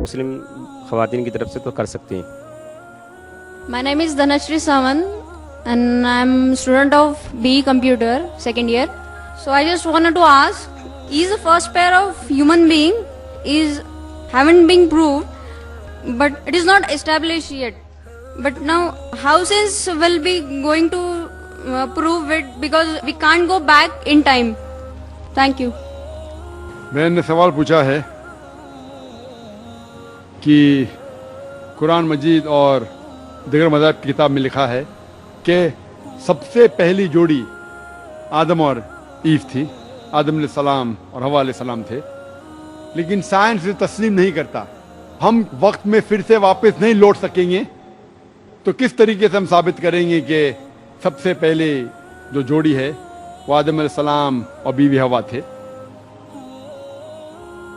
مسلم خواتین کی طرف سے تو کر سکتی ہیں. My name is Dhanashri Samant and I'm student of BE Computer, second year. So I just wanted to ask, is the first pair of human being haven't been proved, but it is not established yet. But now how science will be going to prove it, because we can't go back in time. Thank you. میں نے سوال پوچھا ہے کہ قرآن مجید اور دیگر مذاہب کی کتاب میں لکھا ہے کہ سب سے پہلی جوڑی آدم اور ایو تھی. آدم علیہ السلام اور حوا علیہ السلام تھے، لیکن سائنس اسے تسلیم نہیں کرتا. ہم وقت میں پھر سے واپس نہیں لوٹ سکیں گے، تو کس طریقے سے ہم ثابت کریں گے کہ سب سے پہلے جو جوڑی ہے وہ آدم علیہ السلام اور بیوی حوا تھے؟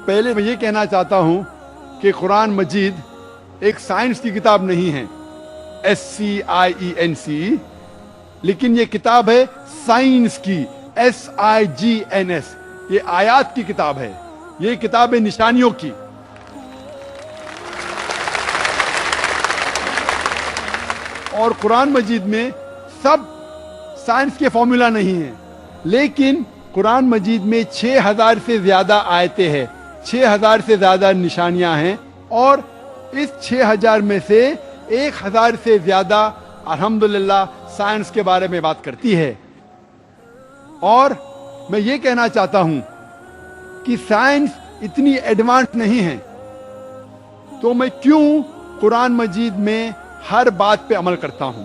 پہلے میں یہ کہنا چاہتا ہوں کہ قرآن مجید ایک سائنس کی کتاب نہیں ہے، SCIENCE، لیکن یہ کتاب ہے سائنس کی، SIGNS. یہ آیات کی کتاب ہے، یہ کتاب ہے نشانیوں کی. اور قرآن مجید میں سب سائنس کے فارمولا نہیں ہیں، لیکن قرآن مجید میں 6000 سے زیادہ آیتیں ہیں، 6000 سے زیادہ نشانیاں ہیں، اور اس 6000 میں سے 1000 سے زیادہ الحمدللہ سائنس کے بارے میں بات کرتی ہے. اور میں یہ کہنا چاہتا ہوں کہ سائنس اتنی ایڈوانس نہیں ہے، تو میں کیوں قرآن مجید میں ہر بات پہ عمل کرتا ہوں.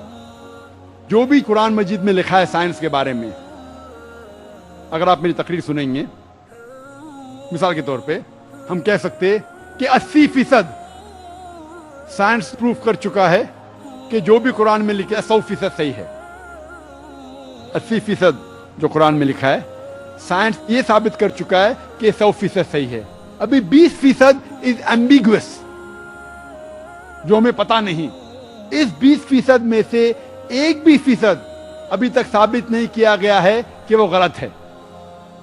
جو بھی قرآن مجید میں لکھا ہے سائنس کے بارے میں، اگر آپ میری تقریر سنیں گے، مثال کے طور پہ ہم کہہ سکتے کہ 80% سائنس پروف کر چکا ہے کہ جو بھی قرآن میں لکھا ہے 100% صحیح ہے. 80% جو قرآن میں لکھا ہے سائنس یہ ثابت کر چکا ہے کہ 100% صحیح ہے. ابھی 20% از ایمبیگوس، جو ہمیں پتا نہیں. اس 20% میں سے 1% ابھی تک ثابت نہیں کیا گیا ہے کہ وہ غلط ہے.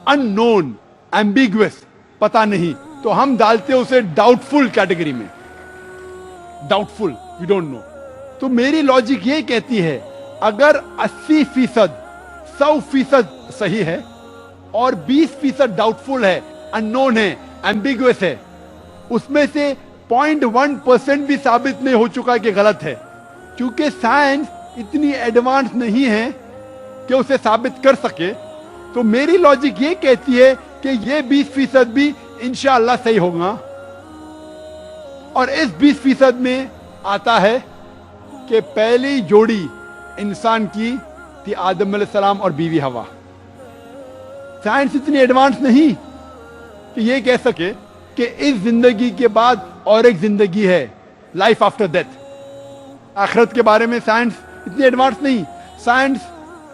ان نون، ایمبیگوس، پتا نہیں، تو ہم ڈالتے اسے ڈاؤٹ فل کیٹیگری میں. Doubtful, we don't know. تو میری لاجک یہ کہتی ہے اگر 80% 100% صحیح ہے اور 20% ڈاؤٹ فل ہے، ان نون ہے، ایمبیگوس ہے، اس میں سے 0.1% بھی ثابت نہیں ہو چکا کہ غلط ہے. کیونکہ سائنس اتنی ایڈوانس نہیں ہے کہ اسے ثابت کر سکے، تو میری لاجک یہ کہتی ہے کہ یہ 20% بھی انشاءاللہ صحیح ہوگا. اور اس 20% میں آتا ہے کہ پہلی جوڑی انسان کی تھی آدم علیہ السلام اور بیوی حوا. سائنس اتنی ایڈوانس نہیں کہ یہ کہہ سکے کہ اس زندگی کے بعد اور ایک زندگی ہے، لائف آفٹر ڈیتھ. آخرت کے بارے میں سائنس اتنی ایڈوانس نہیں. سائنس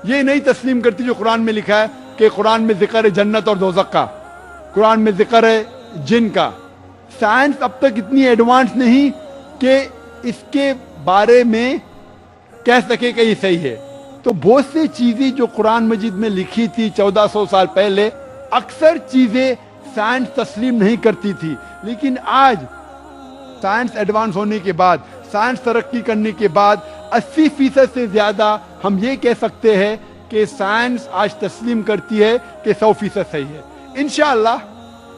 یہ نہیں تسلیم کرتی جو قرآن میں لکھا ہے کہ قرآن میں ذکر ہے جنت اور دوزخ کا، قرآن میں ذکر ہے جن کا. سائنس اب تک اتنی ایڈوانس نہیں کہ اس کے بارے میں کہہ سکے کہ یہ صحیح ہے. تو بہت سی چیزیں جو قرآن مجید میں لکھی تھی 1400 سال پہلے، اکثر چیزیں سائنس تسلیم نہیں کرتی تھی. لیکن آج سائنس ایڈوانس ہونے کے بعد، سائنس ترقی کرنے کے بعد 80% سے زیادہ ہم یہ کہہ سکتے ہیں کہ سائنس آج تسلیم کرتی ہے کہ 100% صحیح ہے. انشاءاللہ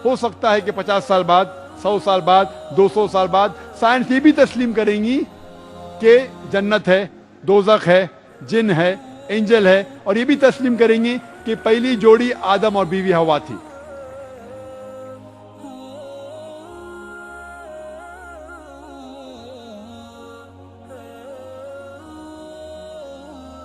ہو سکتا ہے کہ 50 سال بعد، 100 سال بعد، 200 سال بعد سائنس یہ بھی تسلیم کریں گی کہ جنت ہے، دوزخ ہے، جن ہے، اینجل ہے، اور یہ بھی تسلیم کریں گے کہ پہلی جوڑی آدم اور بیوی حوا تھی.